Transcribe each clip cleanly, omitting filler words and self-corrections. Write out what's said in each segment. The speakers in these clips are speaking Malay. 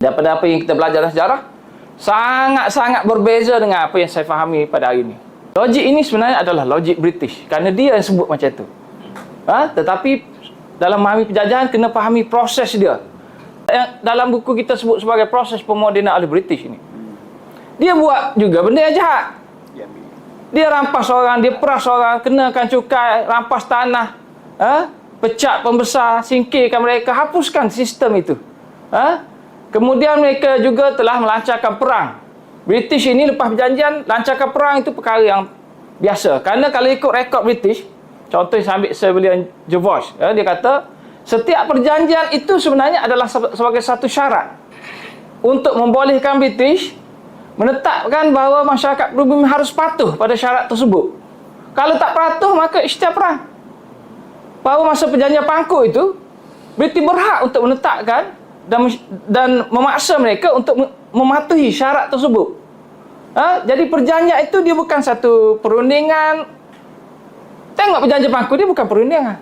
Daripada apa yang kita belajar dalam sejarah, sangat-sangat berbeza dengan apa yang saya fahami pada hari ini. Logik ini sebenarnya adalah logik British, kerana dia yang sebut macam itu. Tetapi dalam memahami penjajahan, kena fahami proses dia. Yang dalam buku kita sebut sebagai proses pemodenan oleh British ini. Dia buat juga benda yang jahat. Dia rampas orang, dia peras orang, kenakan cukai, rampas tanah, pecat pembesar, singkirkan mereka, hapuskan sistem itu. Kemudian mereka juga telah melancarkan perang. British ini lepas perjanjian, lancarkan perang itu perkara yang biasa. Kerana kalau ikut rekod British, contoh saya ambil Sir William Jervois, dia kata, setiap perjanjian itu sebenarnya adalah sebagai satu syarat untuk membolehkan British menetapkan bahawa masyarakat pribumi harus patuh pada syarat tersebut. Kalau tak patuh, maka isytihar perang. Bahawa masa perjanjian Pangku itu, British berhak untuk menetapkan dan memaksa mereka untuk mematuhi syarat tersebut. Jadi perjanjian itu dia bukan satu perundingan. Tengok perjanjian Pangku, dia bukan perundingan.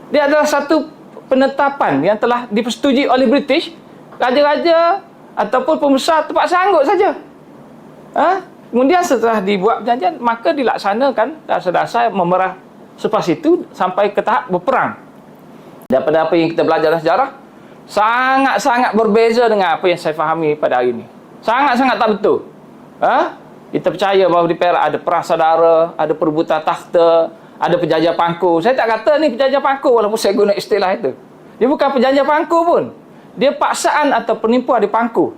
Dia adalah satu penetapan yang telah dipersetujui oleh British. Raja-raja ataupun pembesar terpaksa anggut saja. Kemudian setelah dibuat perjanjian, maka dilaksanakan dasar-dasar memerah selepas itu sampai ke tahap berperang. Daripada apa yang kita belajar dalam sejarah, sangat-sangat berbeza dengan apa yang saya fahami pada hari ini. Sangat-sangat tak betul. Kita percaya bahawa di Perak ada perang saudara, ada perebutan takhta, ada penjajah Pangku. Saya tak kata ni penjajah Pangku walaupun saya guna istilah itu. Dia bukan penjajah Pangku pun. Dia paksaan atau penipuan di Pangku.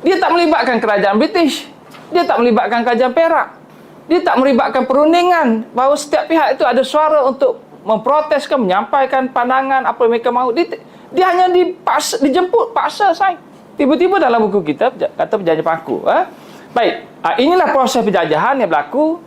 Dia tak melibatkan kerajaan British. Dia tak melibatkan kerajaan Perak. Dia tak melibatkan perundingan bahawa setiap pihak itu ada suara untuk memproteskan, menyampaikan pandangan apa yang mereka mahu. Dia hanya dijemput, paksa sign. Tiba-tiba dalam buku kita kata penjajah Pangku. Baik, inilah proses penjajahan yang berlaku.